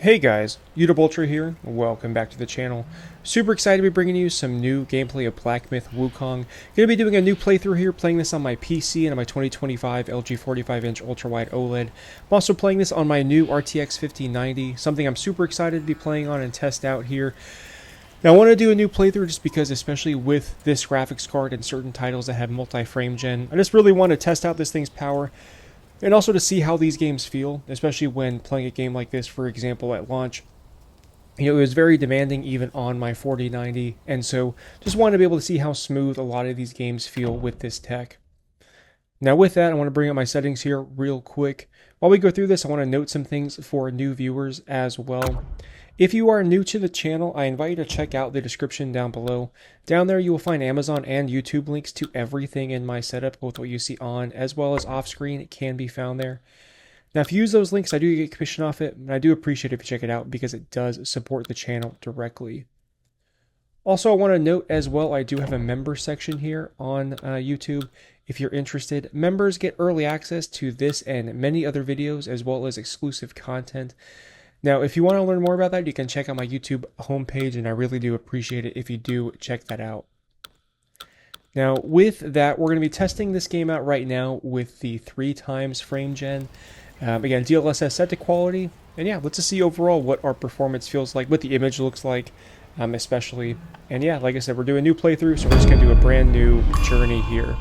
Hey guys, Ultra here, welcome back to the channel. Super excited to be bringing you some new gameplay of Black Myth Wukong. Gonna be doing a new playthrough here, playing this on my PC and on my 2025 LG 45-inch ultra-wide OLED. I'm also playing this on my new RTX 5090, something I'm super excited to be playing on and test out here. Now I want to do a new playthrough just because, especially with this graphics card and certain titles that have multi-frame gen, I just really want to test out this thing's power. And also to see how these games feel, especially when playing a game like this, for example, at launch. It was very demanding even on my 4090, and so just wanted to be able to see how smooth a lot of these games feel with this tech. Now with that, I want to bring up my settings here real quick. While we go through this, I want to note some things for new viewers as well. If you are new to the channel, I invite you to check out the description down below. Down there you will find Amazon and YouTube links to everything in my setup, both what you see on as well as off screen. It can be found there. Now if you use those links, I do get commission off it, and I do appreciate it if you check it out because it does support the channel directly. Also, I want to note as well, I do have a member section here on YouTube. If you're interested, members get early access to this and many other videos as well as exclusive content. Now, if you want to learn more about that, you can check out my YouTube homepage, and I really do appreciate it if you do check that out. Now, with that, we're going to be testing this game out right now with the 3x frame gen. Again, DLSS set to quality, and yeah, let's just see overall what our performance feels like, what the image looks like, especially. And yeah, like I said, we're doing a new playthrough, so we're just going to do a brand new journey here.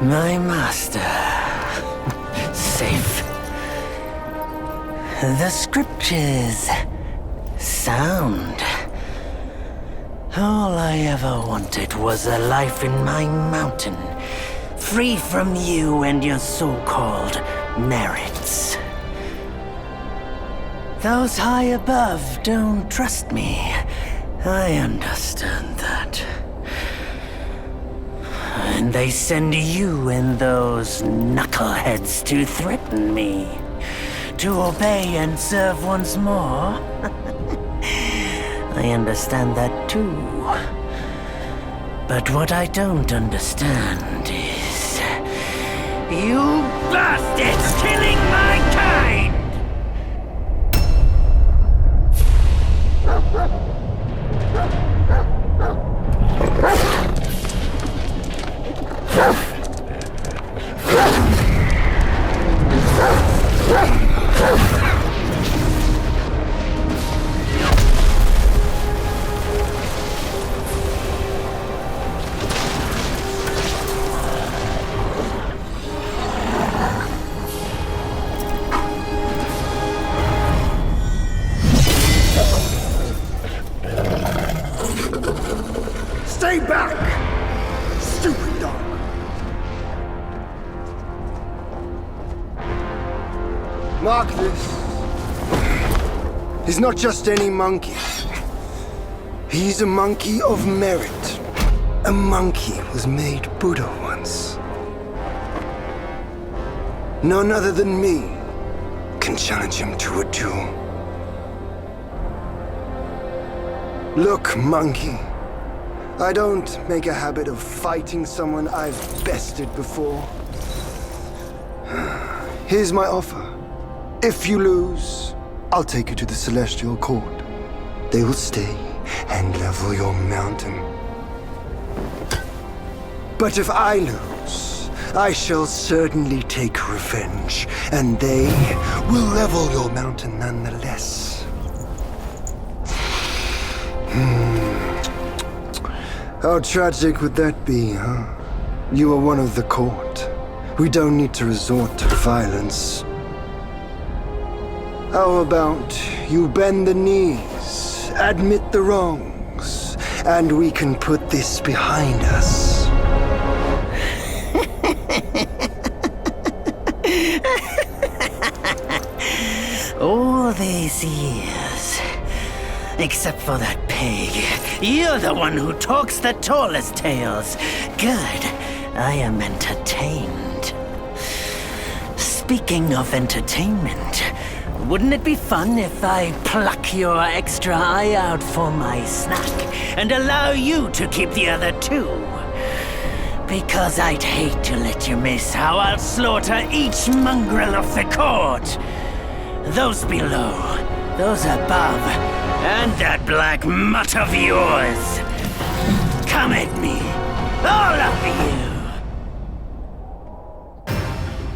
My master. Safe. The scriptures. Sound. All I ever wanted was a life in my mountain, free from you and your so-called merits. Those high above don't trust me. I understand that. And they send you and those knuckleheads to threaten me. To obey and serve once more. I understand that too. But what I don't understand is... you bastards killing my kind! back! Stupid dog! Mark this. He's not just any monkey. He's a monkey of merit. A monkey was made Buddha once. None other than me can challenge him to a duel. Look, monkey. I don't make a habit of fighting someone I've bested before. Here's my offer. If you lose, I'll take you to the Celestial Court. They will stay and level your mountain. But if I lose, I shall certainly take revenge, and they will level your mountain nonetheless. How tragic would that be, huh? You are one of the court. We don't need to resort to violence. How about you bend the knees, admit the wrongs, and we can put this behind us? All these years, except for that pig, you're the one who talks the tallest tales. Good, I am entertained. Speaking of entertainment, wouldn't it be fun if I pluck your extra eye out for my snack and allow you to keep the other two? Because I'd hate to let you miss how I'll slaughter each mongrel of the court. Those below, those above, and that black mutt of yours. Come at me, all of you.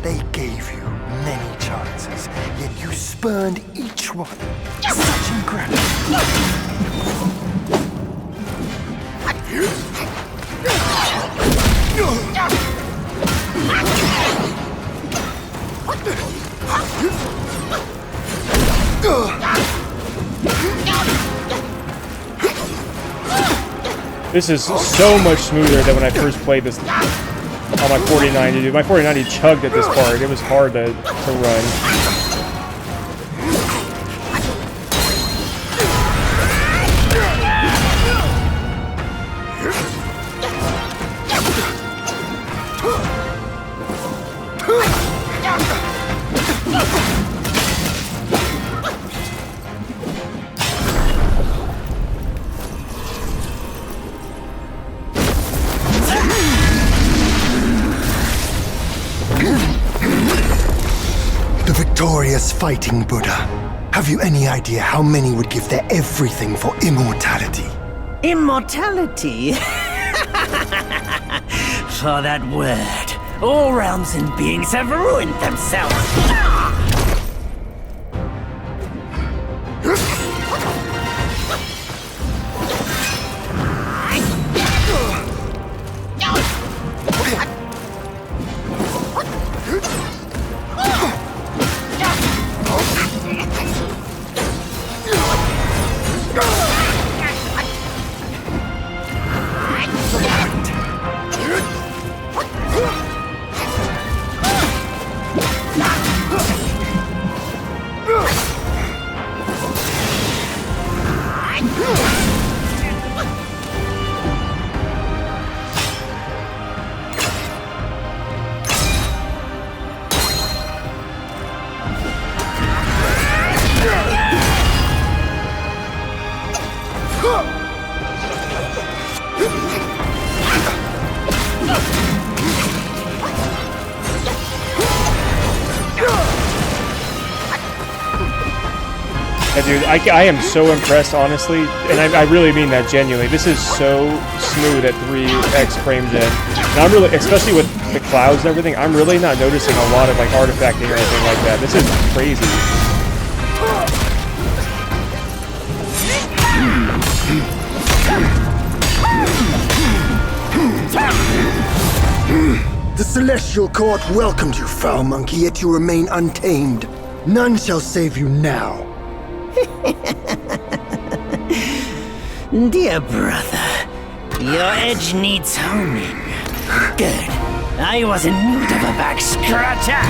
They gave you many chances, yet you spurned each one. Such ingratitude. This is so much smoother than when I first played this on my 4090. Dude, my 4090 chugged at this part. It was hard to run. Victorious fighting Buddha. Have you any idea how many would give their everything for immortality? Immortality? For that word, all realms and beings have ruined themselves. Dude, I am so impressed, honestly, and I really mean that genuinely. This is so smooth at 3x frame gen. And I'm really, especially with the clouds and everything, I'm really not noticing a lot of like artifacting or anything like that. This is crazy. The Celestial Court welcomed you, foul monkey, yet you remain untamed. None shall save you now. Dear brother, Your edge needs honing. Good. I was in need of a back scratcher.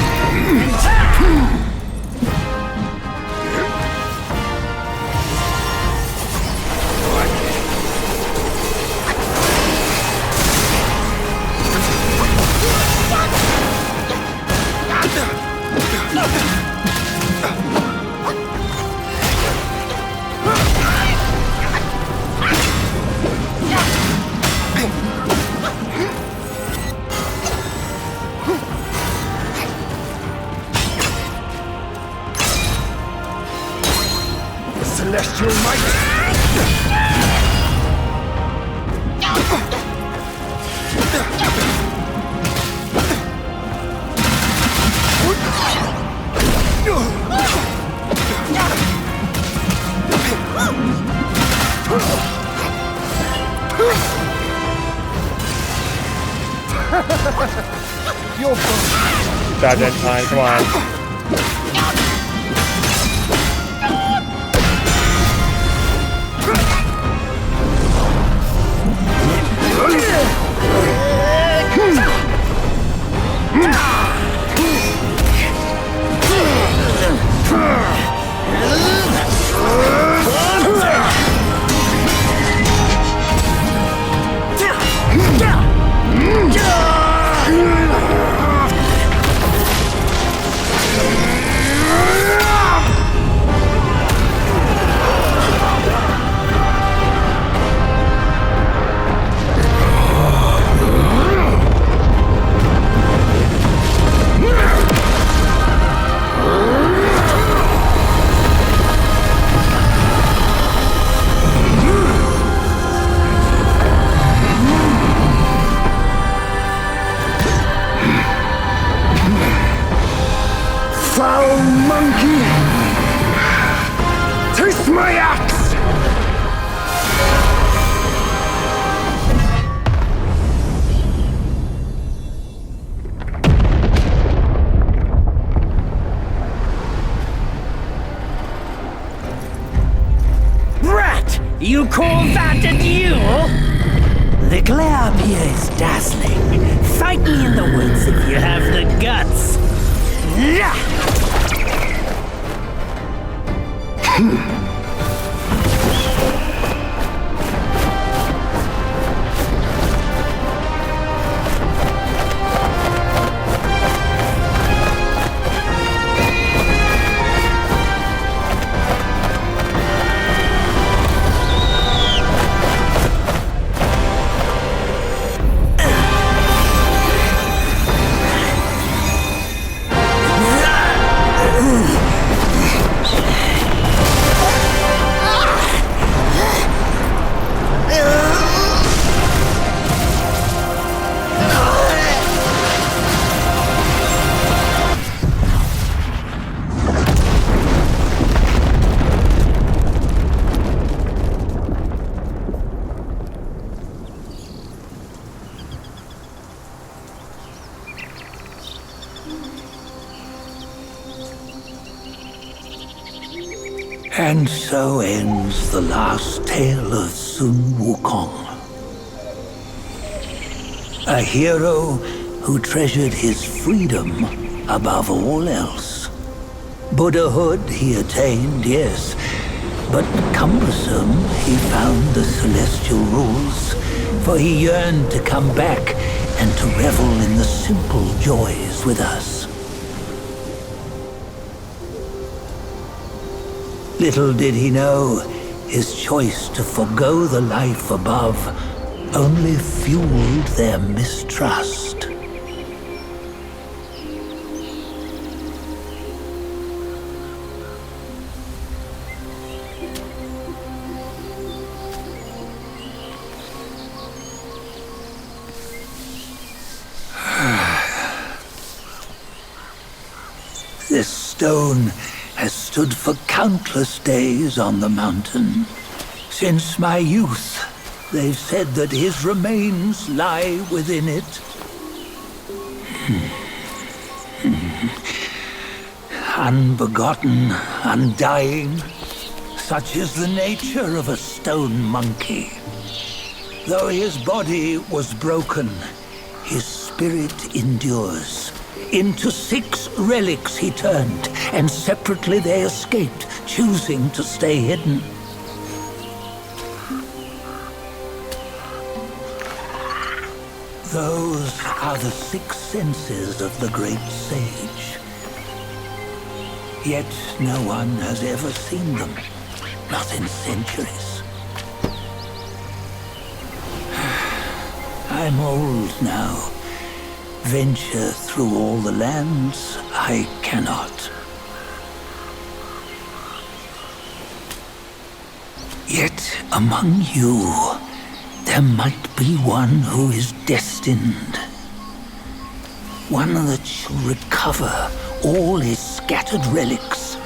Celestial might! Dodge that time, come on. Foul monkey! Taste my axe! Brat! You call that a duel? The glare up here is dazzling. Fight me in the woods if you have the guts. And so ends the last tale of Sun Wukong. A hero who treasured his freedom above all else. Buddhahood he attained, yes, but cumbersome he found the celestial rules, for he yearned to come back and to revel in the simple joys with us. Little did he know, his choice to forgo the life above only fueled their mistrust. This stone has stood for countless days on the mountain. Since my youth, they've said that his remains lie within it. Unbegotten, undying, such is the nature of a stone monkey. Though his body was broken, his spirit endures. Into 6 relics he turned, and separately they escaped, choosing to stay hidden. Those are the 6 senses of the great sage. Yet no one has ever seen them, not in centuries. I'm old now. Venture through all the lands I cannot. Yet among you, there might be one who is destined. One that shall recover all his scattered relics.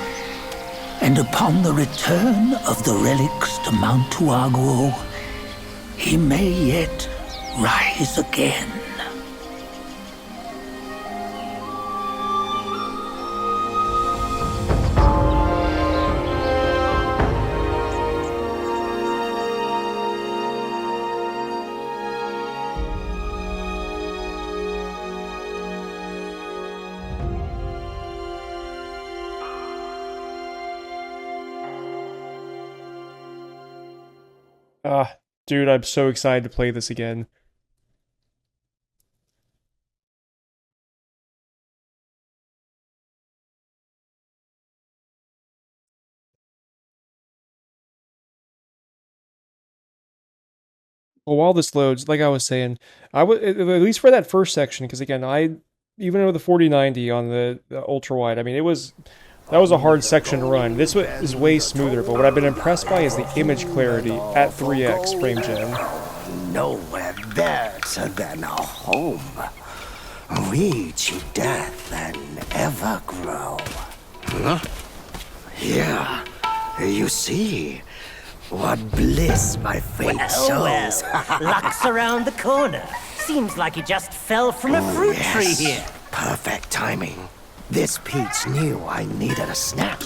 And upon the return of the relics to Mount Tuaguo, he may yet rise again. Ah, dude, I'm so excited to play this again. Well, while this loads, like I was saying, I would at least for that first section, because again, even with the 4090 on the ultra wide, I mean, that was a hard section to run. This is way smoother, but what I've been impressed by is the image clarity at 3x frame gen. Nowhere better than a home. Reach death and ever grow. Huh? Here, you see. What bliss my fate shows. Luck's around the corner. Seems like he just fell from a fruit tree here. Perfect timing. This peach knew I needed a snack.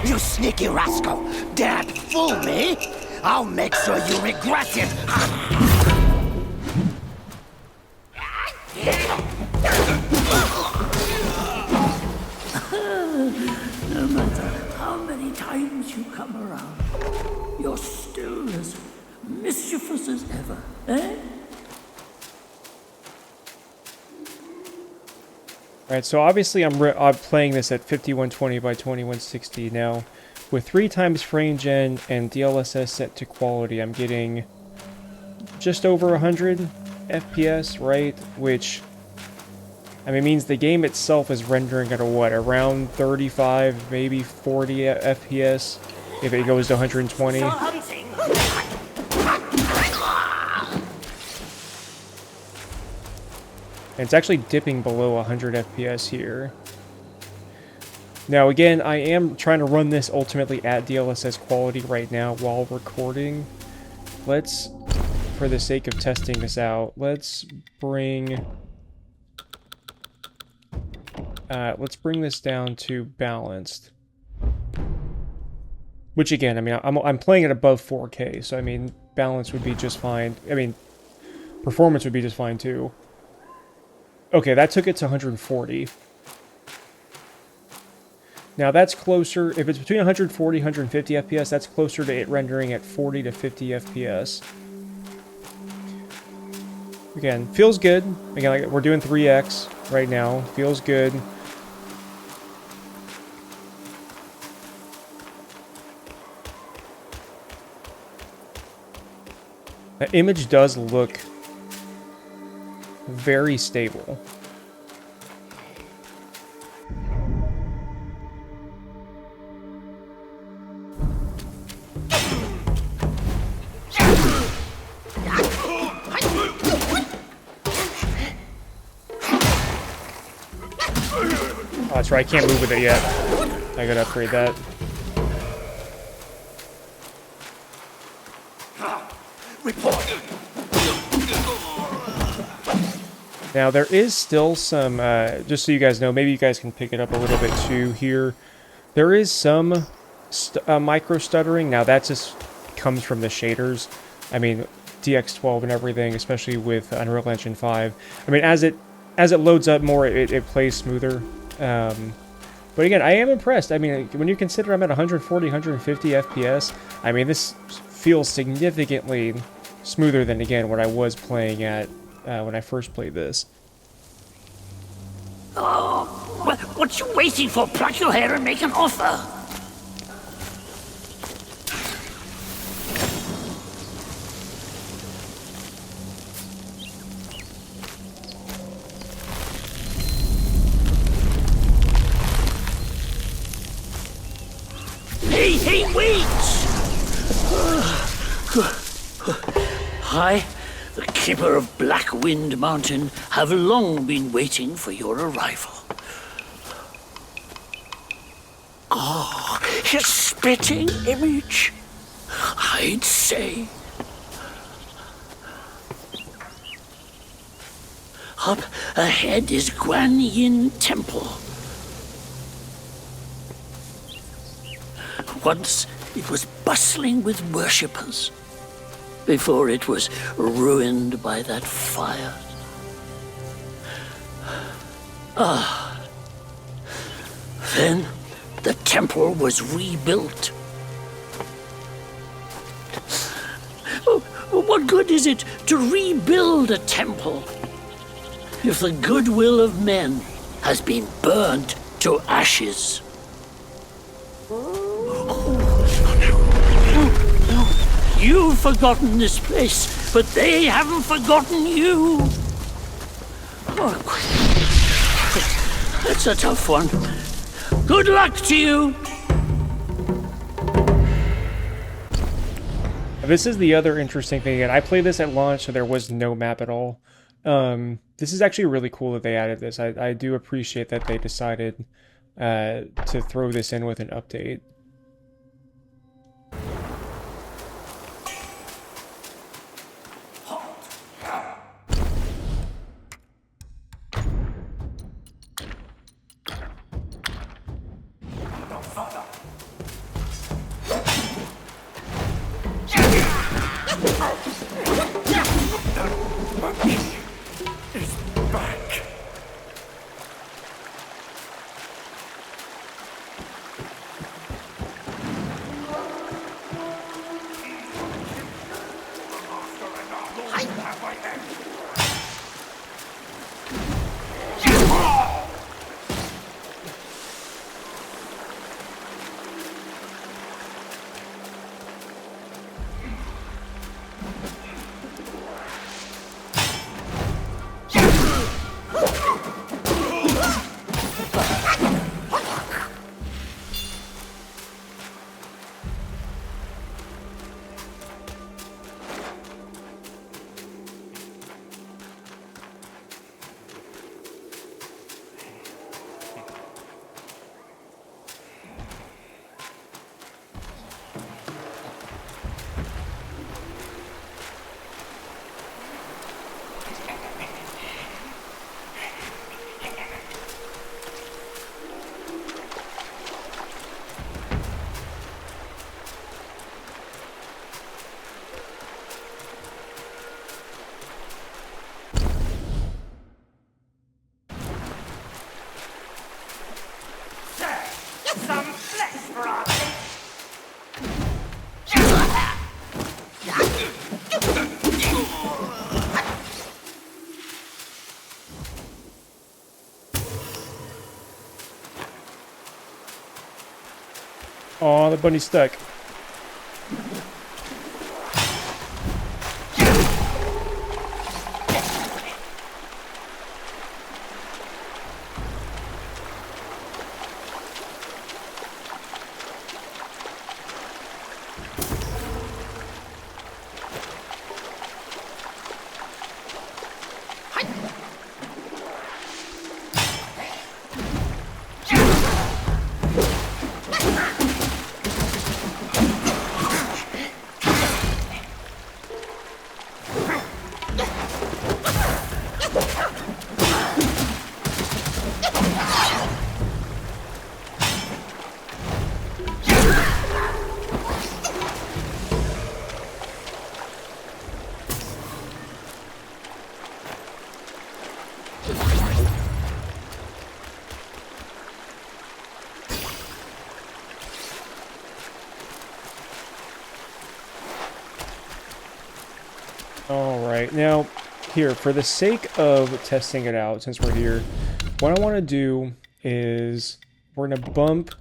You sneaky rascal! Dared fool me? I'll make sure you regret it! No matter how many times you come around, you're still as mischievous as ever, eh? Alright, so obviously I'm playing this at 5120 by 2160 now. With 3 times frame gen and DLSS set to quality, I'm getting just over 100 FPS, right? Which, I mean, means the game itself is rendering at a what, around 35, maybe 40 FPS if it goes to 120. And it's actually dipping below 100 FPS here. Now again, I am trying to run this ultimately at DLSS quality right now while recording. Let's, for the sake of testing this out, let's bring this down to balanced. Which again, I mean, I'm playing it above 4K, so I mean, balance would be just fine. I mean, performance would be just fine too. Okay, that took it to 140. Now that's closer, if it's between 140 and 150 FPS, that's closer to it rendering at 40 to 50 FPS. Again, feels good. Again, like, we're doing 3x right now. Feels good. The image does look very stable. Oh, that's right, I can't move with it yet. I gotta upgrade that. Now there is still some, just so you guys know, maybe you guys can pick it up a little bit too here. There is some micro stuttering. Now that just comes from the shaders. I mean, DX12 and everything, especially with Unreal Engine 5. I mean, as it loads up more, it plays smoother. But again, I am impressed. I mean, when you consider I'm at 140, 150 FPS, I mean, this feels significantly smoother than, again, what I was playing at when I first played this. Oh, what you waiting for? Pluck your hair and make an offer. Hey, wait! I, the keeper of Blackwind Mountain, have long been waiting for your arrival. Oh, his spitting image, I'd say. Up ahead is Guan Yin Temple. Once it was bustling with worshippers, before it was ruined by that fire. Then the temple was rebuilt. What good is it to rebuild a temple if the goodwill of men has been burned to ashes? You've forgotten this place, but they haven't forgotten you. Oh, that's a tough one. Good luck to you. This is the other interesting thing, and I played this at launch, so there was no map at all. This is actually really cool that they added this. I do appreciate that they decided to throw this in with an update. Aw, the bunny's stuck. Alright, now, here, for the sake of testing it out, since we're here, what I want to do is we're going to bump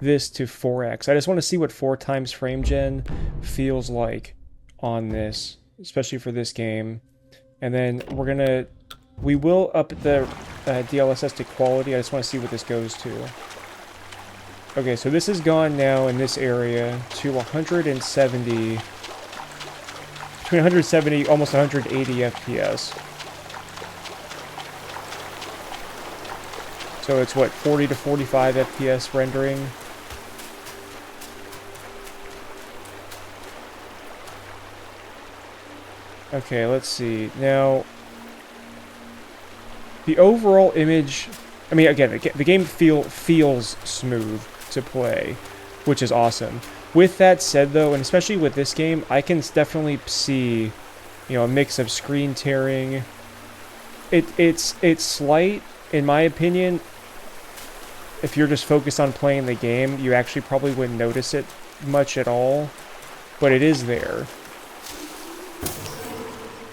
this to 4x. I just want to see what 4 times frame gen feels like on this, especially for this game. And then we will up the DLSS to quality. I just want to see what this goes to. Okay, so this is gone now in this area to 170, between 170, almost 180 FPS. So it's what, 40 to 45 FPS rendering? Okay, let's see. Now, the overall image, I mean, again, the game feels smooth to play, which is awesome. With that said, though, and especially with this game, I can definitely see, you know, a mix of screen tearing. It's slight, in my opinion. If you're just focused on playing the game, you actually probably wouldn't notice it much at all, but it is there.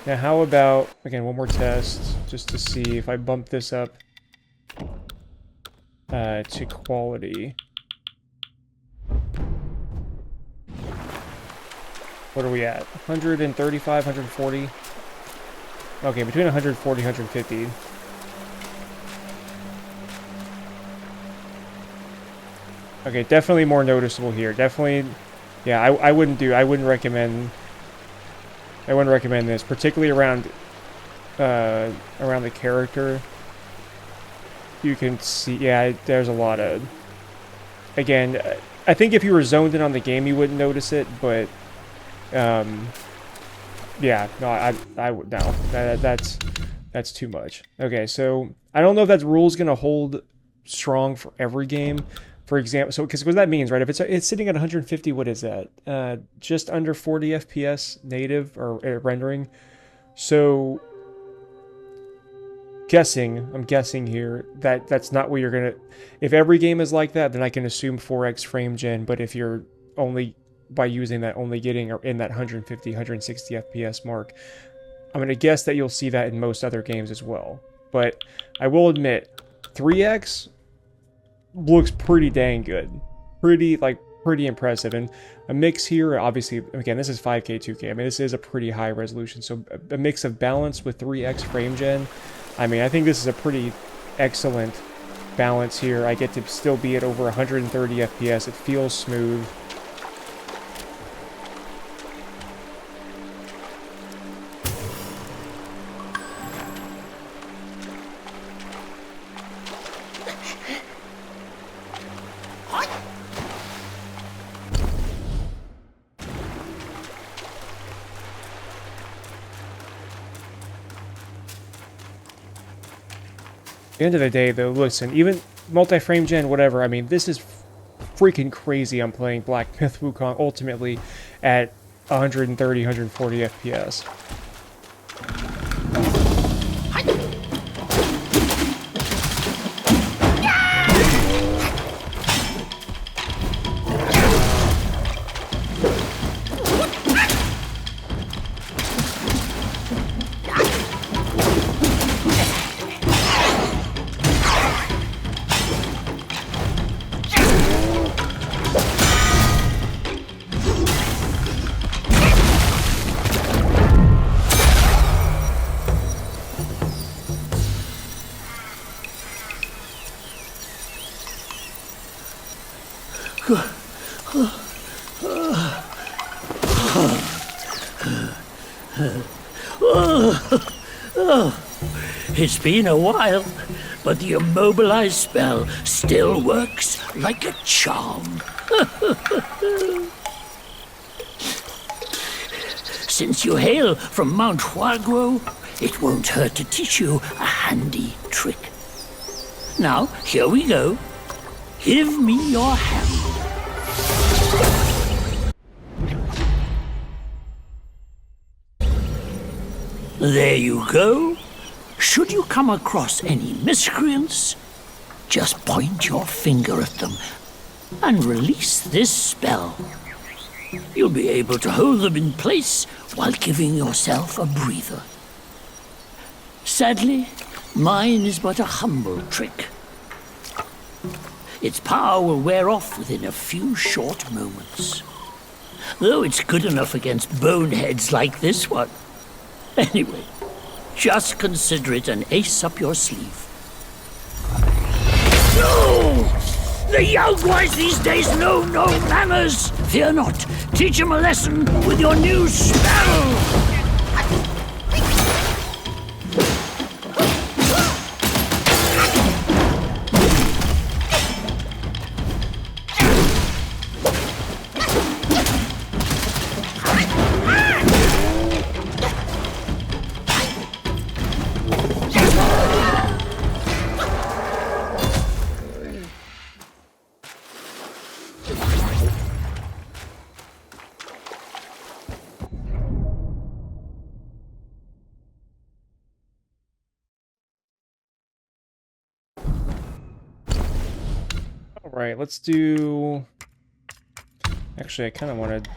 Now, how about, again, one more test, just to see if I bump this up to quality. What are we at? 135, 140? Okay, between 140 and 150. Okay, definitely more noticeable here. Definitely, yeah, I wouldn't recommend this, particularly around the character. You can see, yeah, there's a lot of, again, I think if you were zoned in on the game, you wouldn't notice it, but, yeah, no, I would, no, that's too much. Okay, so, I don't know if that rule's gonna hold strong for every game. For example, so, because what that means, right, if it's sitting at 150, what is that? Just under 40 FPS native, or rendering. So, I'm guessing here, that's not what you're gonna, if every game is like that, then I can assume 4x frame gen, but if you're only, by using that, only getting in that 150, 160 FPS mark, I'm gonna guess that you'll see that in most other games as well. But I will admit, 3x looks pretty dang good. Pretty impressive. And a mix here, obviously, again, this is 5K, 2K. I mean, this is a pretty high resolution. So a mix of balance with 3x frame gen. I mean, I think this is a pretty excellent balance here. I get to still be at over 130 FPS. It feels smooth. At the end of the day, though, listen, even multi-frame gen, whatever, I mean, this is freaking crazy. I'm playing Black Myth Wukong ultimately at 130, 140 FPS. It's been a while, but the immobilized spell still works like a charm. Since you hail from Mount Huaguo, it won't hurt to teach you a handy trick. Now, here we go. Give me your hand. There you go. Should you come across any miscreants, just point your finger at them and release this spell. You'll be able to hold them in place while giving yourself a breather. Sadly, mine is but a humble trick. Its power will wear off within a few short moments. Though it's good enough against boneheads like this one. Anyway, just consider it an ace up your sleeve. No! The young ones these days know no manners! Fear not, teach them a lesson with your new spell! Alright, let's do... Actually, I kind of want to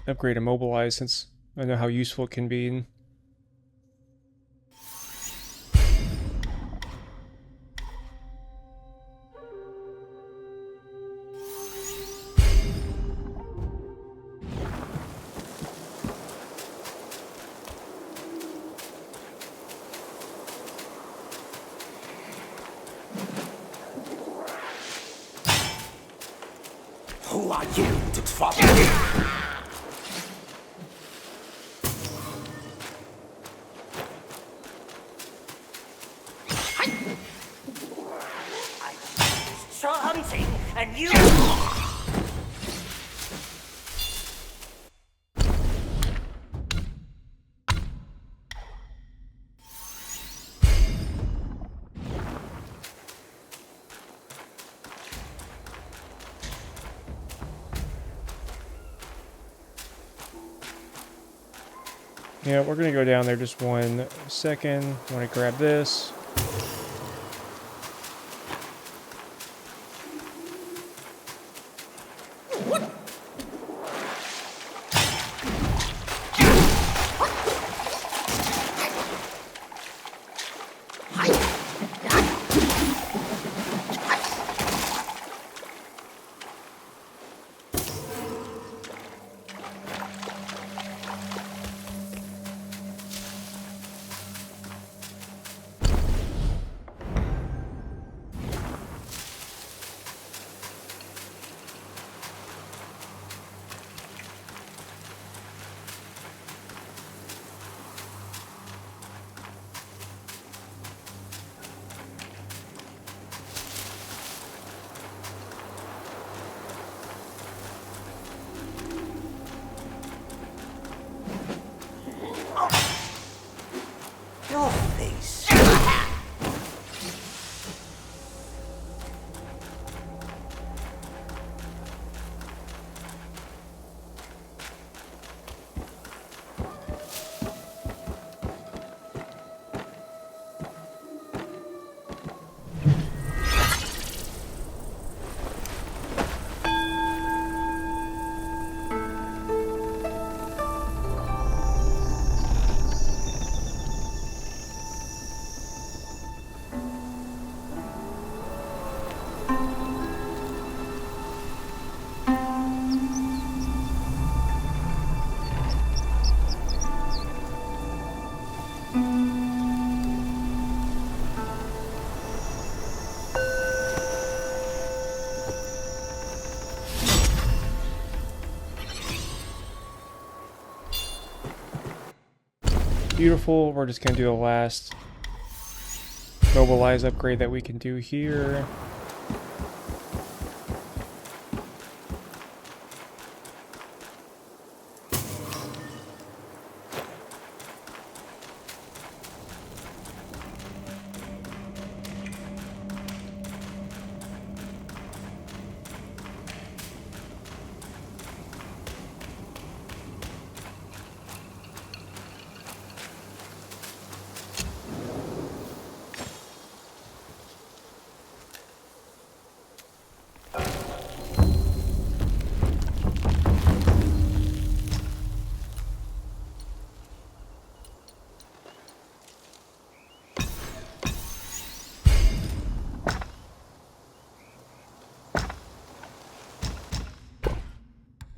upgrade Immobilize since I know how useful it can be. Who are you to trouble me? I'm hunting, and you... Yeah, we're gonna go down there just 1 second. I want to grab this. Your face. Beautiful. We're just gonna do the last mobilize upgrade that we can do here.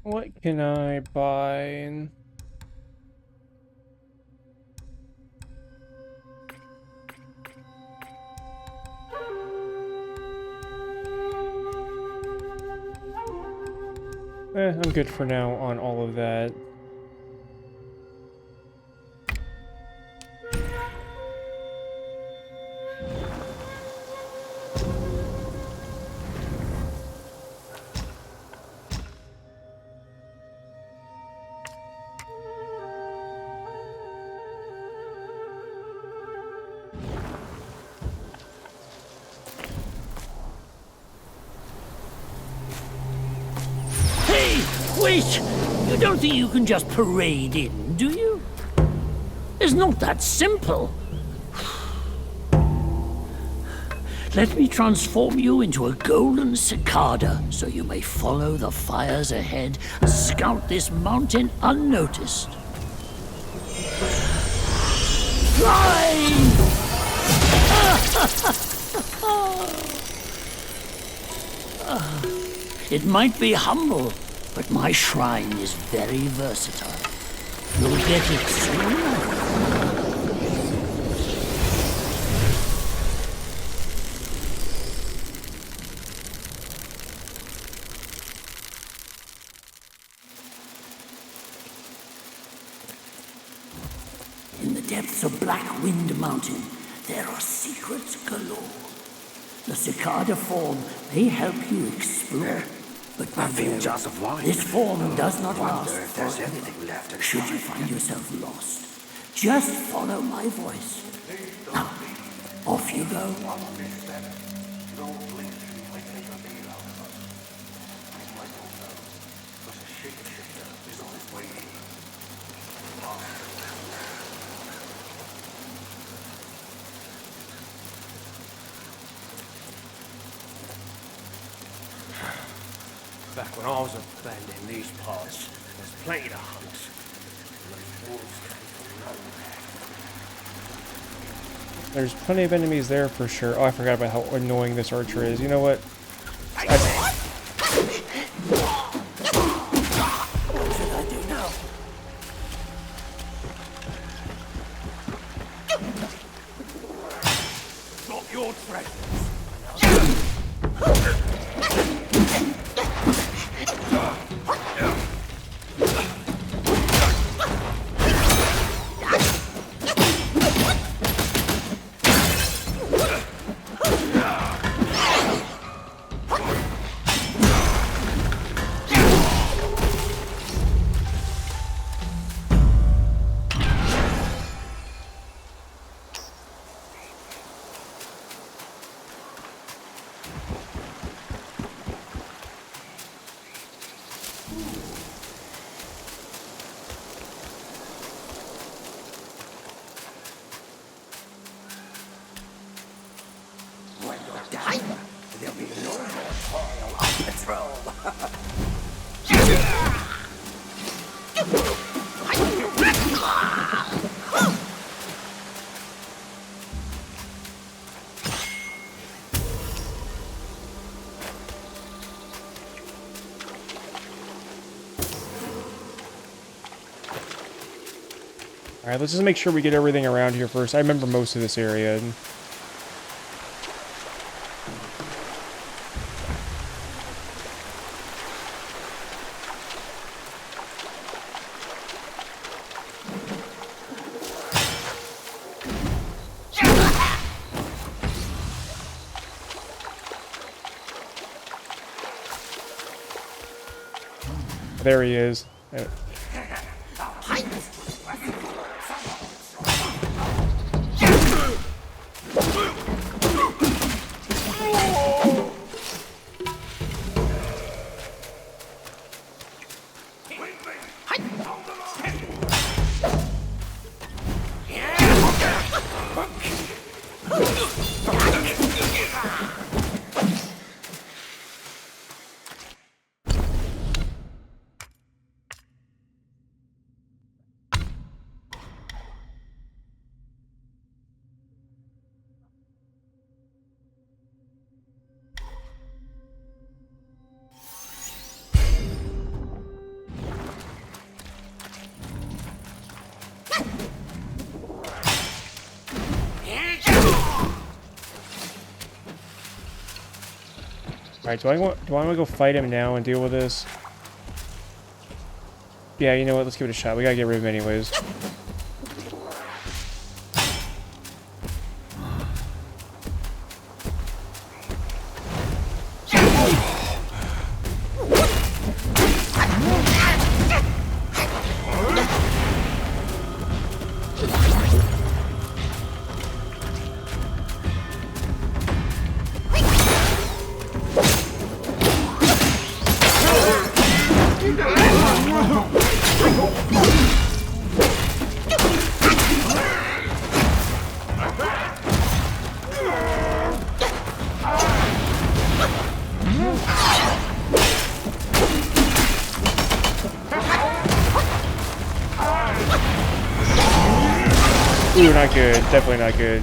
What can I buy? I'm good for now on all of that. Wait! You don't think you can just parade in, do you? It's not that simple. Let me transform you into a golden cicada so you may follow the fires ahead and scout this mountain unnoticed. Fly! It might be humble, but my shrine is very versatile. You'll get it soon. In the depths of Black Wind Mountain, there are secrets galore. The cicada form may help you explore. But I feel just of wine. this form does not last If there's forever. anything left in Should you find yourself lost, just follow my voice. Now, off you go. Back when I was a band in these parts, there's plenty to hunt. Those wolves came from nowhere. There's plenty of enemies there for sure. Oh, I forgot about how annoying this archer is. You know what? What should I do now? Not your treasures. When you're done, there'll be no more oil on the throne. Alright, let's just make sure we get everything around here first. I remember most of this area. There he is. Alright, do I want to go fight him now and deal with this? Yeah, you know what? Let's give it a shot. We gotta get rid of him anyways. Ooh, not good. Definitely not good.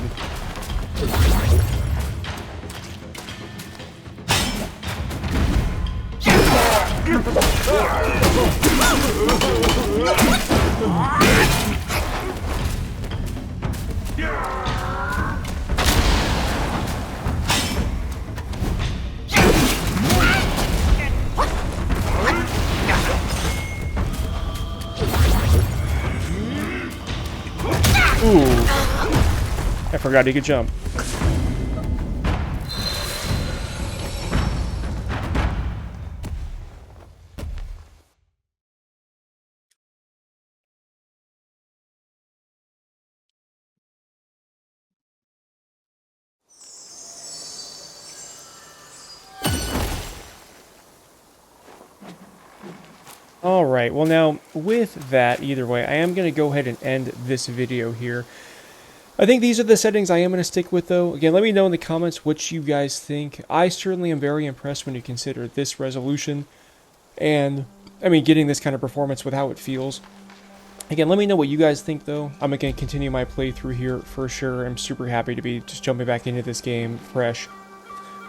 Ooh. I forgot he could jump. Alright, well now, with that, either way, I am going to go ahead and end this video here. I think these are the settings I am going to stick with, though. Again, let me know in the comments what you guys think. I certainly am very impressed when you consider this resolution, and, I mean, getting this kind of performance with how it feels. Again, let me know what you guys think, though. I'm going to continue my playthrough here for sure. I'm super happy to be just jumping back into this game fresh.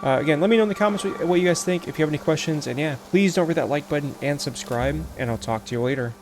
Again, let me know in the comments what you guys think, if you have any questions, and yeah, please don't forget that like button and subscribe, and I'll talk to you later.